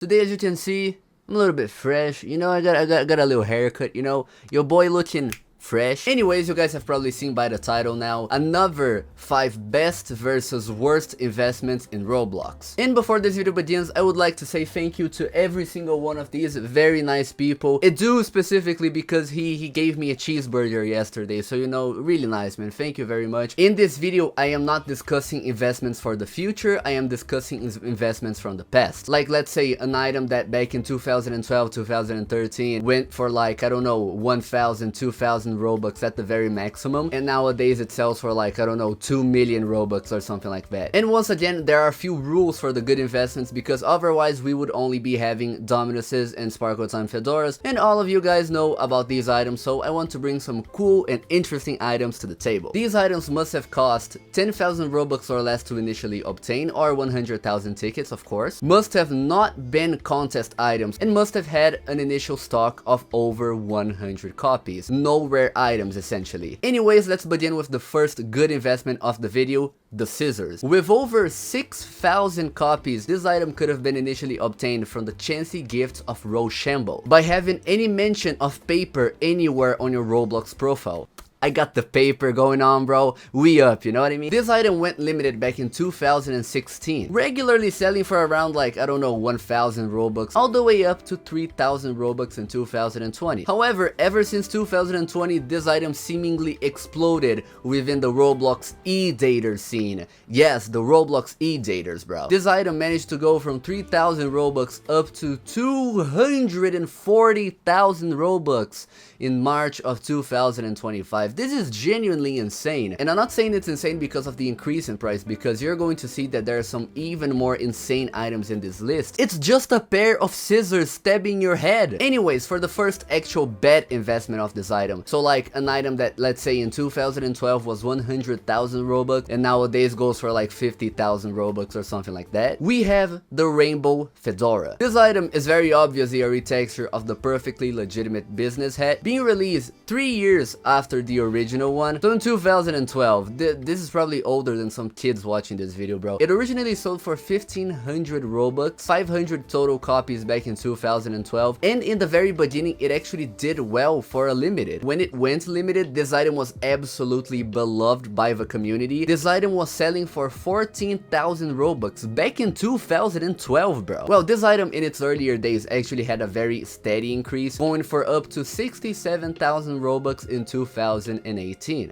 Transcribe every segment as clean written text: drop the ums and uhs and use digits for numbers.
Today, as you can see, I'm a little bit fresh. I got a little haircut. Your boy looking fresh. Anyways, you guys have probably seen by the title now, another 5 best versus worst investments in Roblox. And before this video begins, I would like to say thank you to every single one of these very nice people. Edu specifically, because he gave me a cheeseburger yesterday, so really nice, man. Thank you very much. In this video, I am not discussing investments for the future, I am discussing investments from the past. Like, let's say an item that back in 2012, 2013 went for like, I don't know, 1,000, 2,000 Robux at the very maximum, and nowadays it sells for like, I don't know, 2 million Robux or something like that. And once again, there are a few rules for the good investments, because otherwise we would only be having Dominuses and Sparkle Time Fedoras, and all of you guys know about these items, so I want to bring some cool and interesting items to the table. These items must have cost 10,000 Robux or less to initially obtain, or 100,000 tickets, of course, must have not been contest items, and must have had an initial stock of over 100 copies. No rare items, essentially. Anyways, let's begin with the first good investment of the video, the scissors. With over 6,000 copies, this item could have been initially obtained from the chancy gifts of Rochambeau by having any mention of paper anywhere on your Roblox profile. I got the paper going on, bro. We up, you know what I mean? This item went limited back in 2016, regularly selling for around like, I don't know, 1,000 Robux, all the way up to 3,000 Robux in 2020. However, ever since 2020, this item seemingly exploded within the Roblox e-dater scene. Yes, the Roblox e-daters, bro. This item managed to go from 3,000 Robux up to 240,000 Robux in March of 2025. This is genuinely insane, and I'm not saying it's insane because of the increase in price, because you're going to see that there are some even more insane items in this list. It's just a pair of scissors stabbing your head. Anyways, for the first actual bad investment of this item, so like an item that, let's say in 2012 was 100,000 Robux and nowadays goes for like 50,000 Robux or something like that, we have the Rainbow Fedora. This item is very obviously a retexture of the perfectly legitimate business hat, being released 3 years after the original one. So in 2012, this is probably older than some kids watching this video, bro. It originally sold for 1,500 Robux, 500 total copies back in 2012, and in the very beginning it actually did well for a limited. When it went limited, this item was absolutely beloved by the community. This item was selling for 14,000 Robux back in 2012, bro. Well, this item in its earlier days actually had a very steady increase, going for up to 67,000 Robux in 2018.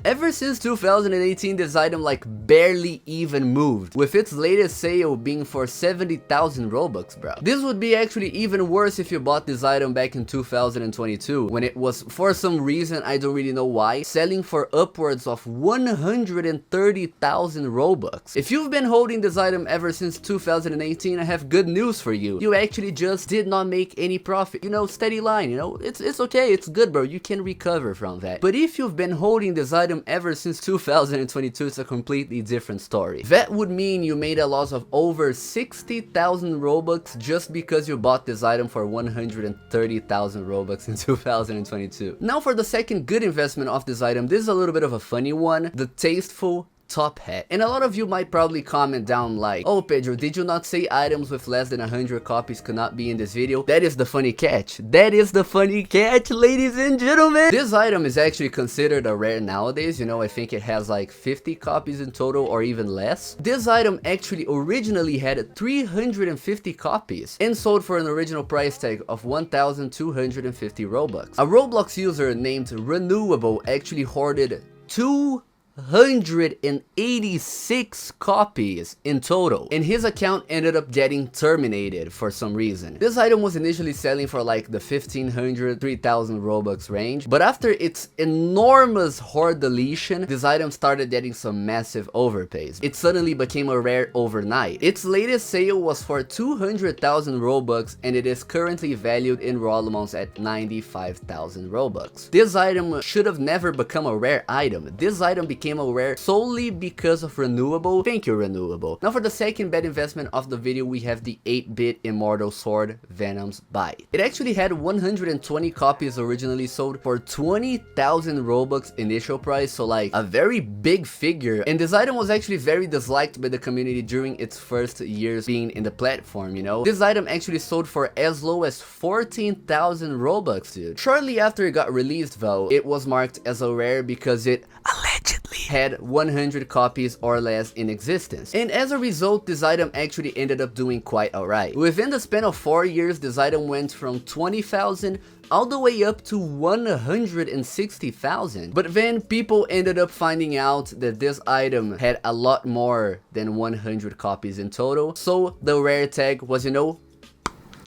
Ever since 2018, this item like barely even moved, with its latest sale being for 70,000 Robux, bro. This would be actually even worse if you bought this item back in 2022, when it was, for some reason, I don't really know why, selling for upwards of 130,000 Robux. If you've been holding this item ever since 2018, I have good news for you. You actually just did not make any profit. Steady line, it's okay, it's good, bro. You can recover from that. But if you've been holding this item ever since 2022, it's a completely different story. That would mean you made a loss of over 60,000 Robux just because you bought this item for 130,000 Robux in 2022. Now for the second good investment of this item, this is a little bit of a funny one, the tasteful top hat. And a lot of you might probably comment down like, oh Pedro, did you not say items with less than 100 copies could not be in this video? That is the funny catch. That is the funny catch, ladies and gentlemen. This item is actually considered a rare nowadays. I think it has like 50 copies in total or even less. This item actually originally had 350 copies and sold for an original price tag of 1,250 Robux. A Roblox user named Renewable actually hoarded 286 copies in total, and his account ended up getting terminated for some reason. This item was initially selling for like the 1,500, 3,000 Robux range, but after its enormous hoard deletion, this item started getting some massive overpays. It suddenly became a rare overnight. Its latest sale was for 200,000 Robux, and it is currently valued in raw amounts at 95,000 Robux. This item should have never become a rare item. This item became became a rare solely because of Renewable. Thank you, Renewable. Now for the second bad investment of the video, we have the 8-bit Immortal Sword, Venom's Bite. It actually had 120 copies originally sold for 20,000 Robux initial price, so like a very big figure. And this item was actually very disliked by the community during its first years being in the platform, you know. This item actually sold for as low as 14,000 Robux, dude. Shortly after it got released though, it was marked as a rare because it allegedly had 100 copies or less in existence. And as a result, this item actually ended up doing quite alright. Within the span of 4 years, this item went from 20,000 all the way up to 160,000. But then people ended up finding out that this item had a lot more than 100 copies in total. So the rare tag was, you know,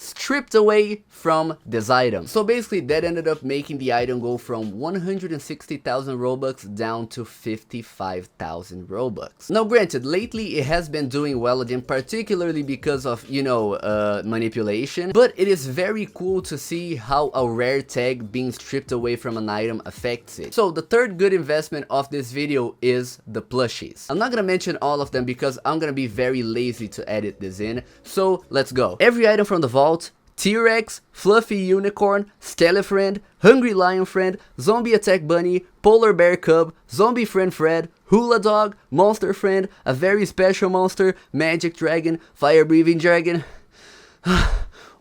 stripped away from this item. So basically that ended up making the item go from 160,000 Robux down to 55,000 Robux. Now granted, lately it has been doing well again, particularly because of, you know, manipulation, but it is very cool to see how a rare tag being stripped away from an item affects it. So the third good investment of this video is the plushies. I'm not gonna mention all of them because I'm gonna be very lazy to edit this in, so let's go. Every item from the vault: T-Rex, Fluffy Unicorn, Skelly Friend, Hungry Lion Friend, Zombie Attack Bunny, Polar Bear Cub, Zombie Friend Fred, Hula Dog, Monster Friend, a very special monster, Magic Dragon, Fire Breathing Dragon.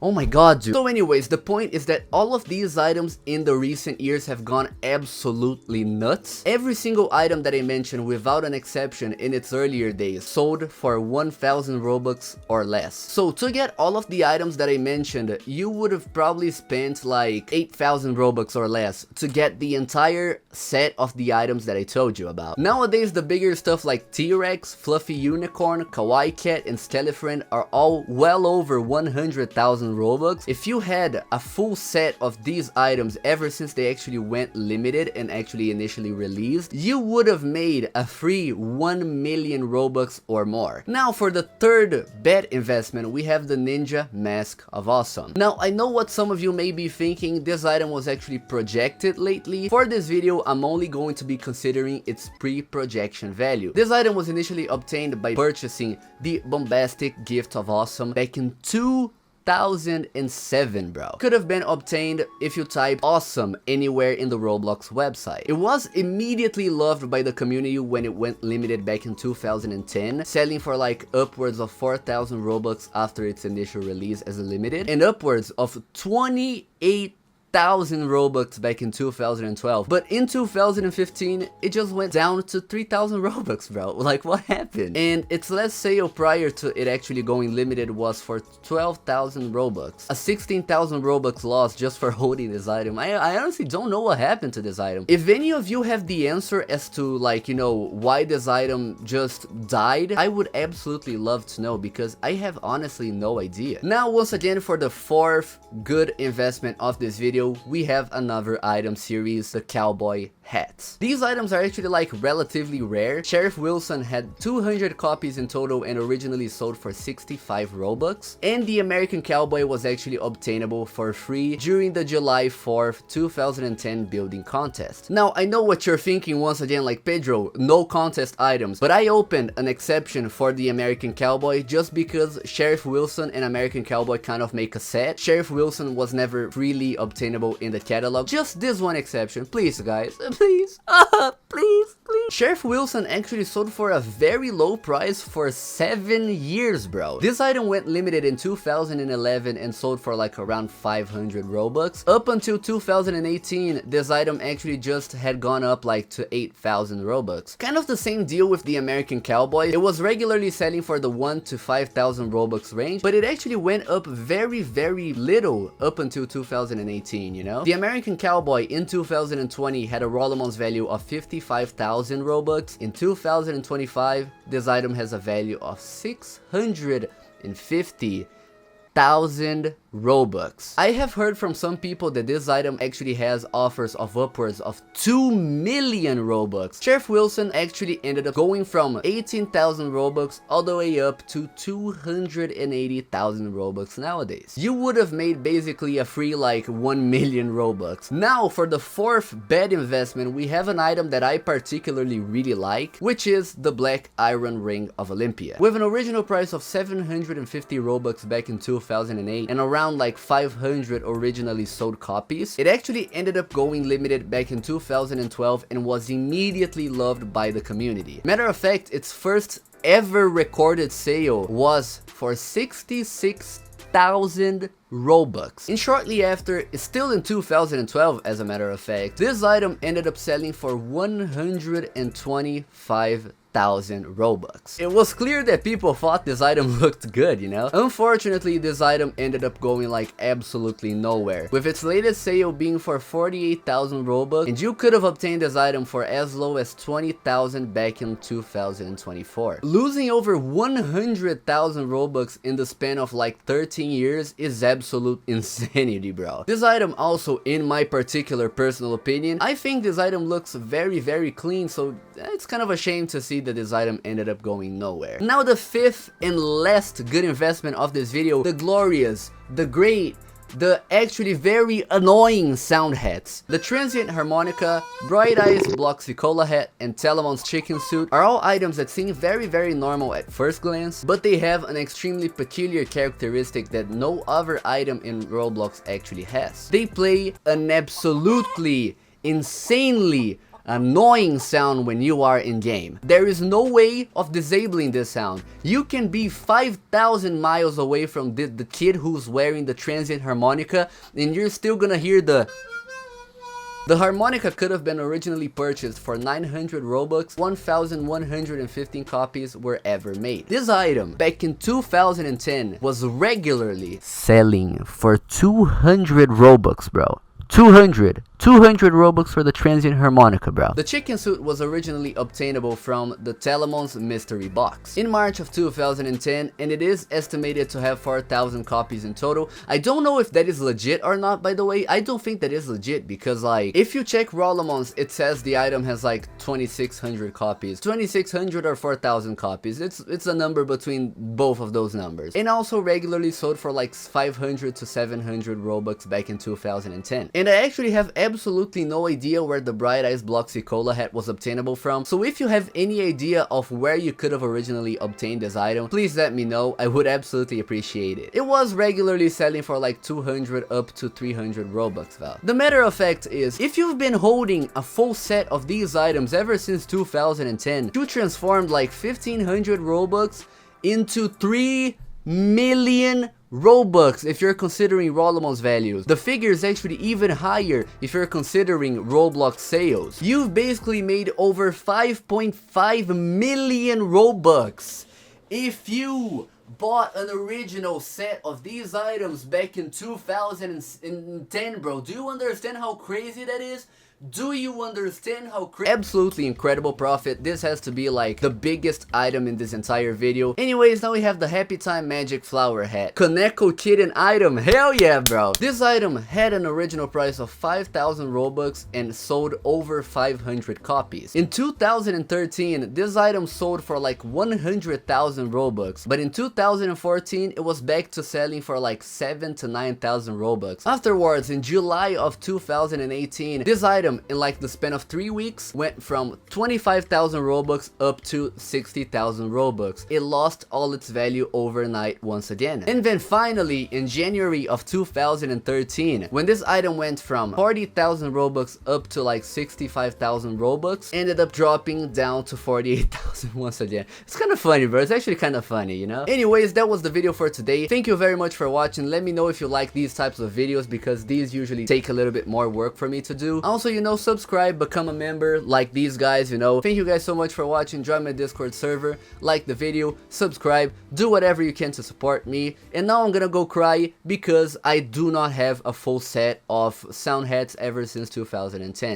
Oh my god, dude. So anyways, the point is that all of these items in the recent years have gone absolutely nuts. Every single item that I mentioned, without an exception, in its earlier days sold for 1,000 Robux or less. So to get all of the items that I mentioned, you would have probably spent like 8,000 Robux or less to get the entire set of the items that I told you about. Nowadays, the bigger stuff like T-Rex, Fluffy Unicorn, Kawaii Cat, and Skelly Friend are all well over 100,000 Robux. If you had a full set of these items ever since they actually went limited and actually initially released, you would have made a free 1 million Robux or more. Now for the third bad investment, we have the Ninja Mask of Awesome. Now I know what some of you may be thinking, this item was actually projected lately. For this video, I'm only going to be considering its pre-projection value. This item was initially obtained by purchasing the Bombastic Gift of Awesome back in 2007, bro. Could have been obtained if you type awesome anywhere in the Roblox website. It was immediately loved by the community when it went limited back in 2010, selling for like upwards of 4,000 Robux after its initial release as a limited, and upwards of 28,000 Robux back in 2012. But in 2015 it just went down to 3,000 Robux, bro. Like, what happened? And its last sale prior to it actually going limited was for 12,000 Robux, a 16,000 Robux loss just for holding this item. I honestly don't know what happened to this item. If any of you have the answer as to, like, you know, why this item just died, I would absolutely love to know, because I have honestly no idea. Now once again, for the fourth good investment of this video, we have another item series, the cowboy hats. These items are actually like relatively rare. Sheriff Wilson had 200 copies in total and originally sold for 65 Robux, and the American Cowboy was actually obtainable for free during the July 4th 2010 building contest. Now I know what you're thinking once again, like, Pedro, no contest items, but I opened an exception for the American Cowboy just because Sheriff Wilson and American Cowboy kind of make a set. Sheriff Wilson was never freely obtainable in the catalog. Just this one exception, please guys, please, please. Sheriff Wilson actually sold for a very low price for 7 years, bro. This item went limited in 2011 and sold for like around 500 Robux. Up until 2018, this item actually just had gone up like to 8,000 Robux. Kind of the same deal with the American Cowboy. It was regularly selling for the 1 to 5,000 Robux range, but it actually went up very little up until 2018, you know? The American Cowboy in 2020 had a Rollomon's value of 55,000 Robux. In 2025, this item has a value of 650,000 1,000 Robux. I have heard from some people that this item actually has offers of upwards of 2 million Robux. Sheriff Wilson actually ended up going from 18,000 Robux all the way up to 280,000 Robux nowadays. You would have made basically a free like 1 million Robux. Now for the fourth bad investment, we have an item that I particularly really like, which is the Black Iron Ring of Olympia. With an original price of 750 Robux back in 2008 and around like 500 originally sold copies, it actually ended up going limited back in 2012 and was immediately loved by the community. Matter of fact, its first ever recorded sale was for 66,000 Robux. And shortly after, still in 2012 as a matter of fact, this item ended up selling for 125,000 Robux. It was clear that people thought this item looked good, you know? Unfortunately, this item ended up going like absolutely nowhere, with its latest sale being for 48,000 Robux, and you could have obtained this item for as low as 20,000 back in 2024. Losing over 100,000 Robux in the span of like 13 years is absolute insanity, bro. This item also, in my particular personal opinion, I think this item looks very clean, so it's kind of a shame to see that this item ended up going nowhere. Now the fifth and last good investment of this video, the glorious, the great, the actually very annoying sound hats. The transient harmonica, bright eyes Bloxy cola hat, and Talamon's chicken suit are all items that seem very normal at first glance, but they have an extremely peculiar characteristic that no other item in Roblox actually has. They play an absolutely insanely annoying sound when you are in game. There is no way of disabling this sound. You can be 5,000 miles away from the kid who's wearing the transient harmonica and you're still gonna hear the harmonica could have been originally purchased for 900 Robux. 1,115 copies were ever made. This item back in 2010 was regularly selling for 200 Robux, bro. 200 Robux for the transient harmonica, bro. The chicken suit was originally obtainable from the Talamon's mystery box in March of 2010, and it is estimated to have 4,000 copies in total. I don't know if that is legit or not, by the way. I don't think that is legit because, like, if you check Rollomons, it says the item has like 2,600 copies. 2,600 or 4,000 copies. It's a number between both of those numbers. And also regularly sold for like 500 to 700 Robux back in 2010. And I actually have absolutely no idea where the Bright Eyes Bloxy Cola hat was obtainable from, so if you have any idea of where you could have originally obtained this item, please let me know. I would absolutely appreciate it. It was regularly selling for like 200 up to 300 Robux though. The matter of fact is, if you've been holding a full set of these items ever since 2010, you transformed like 1,500 Robux into 3 million Robux if you're considering Rollomon's values. The figure is actually even higher if you're considering Roblox sales. You've basically made over 5.5 million Robux if you bought an original set of these items back in 2010, bro. Do you understand how crazy that is? Do you understand how absolutely incredible profit? This has to be like the biggest item in this entire video. Anyways, now we have the Happy Time Magic Flower Hat. Koneko Kitten item. Hell yeah, bro. This item had an original price of 5,000 Robux and sold over 500 copies. In 2013, this item sold for like 100,000 Robux. But in 2014, it was back to selling for like 7,000 to 9,000 Robux. Afterwards, in July of 2018, this item in like the span of 3 weeks went from 25,000 Robux up to 60,000 Robux. It lost all its value overnight once again. And then finally in January of 2013, when this item went from 40,000 Robux up to like 65,000 Robux, ended up dropping down to 48,000 once again. It's kind of funny, bro. It's actually kind of funny, you know? Anyways, that was the video for today. Thank you very much for watching. Let me know if you like these types of videos because these usually take a little bit more work for me to do. Also, you know, subscribe, become a member like these guys, you know. Thank you guys so much for watching. Join my Discord server, like the video, subscribe, do whatever you can to support me. And now I'm gonna go cry because I do not have a full set of sound hats ever since 2010.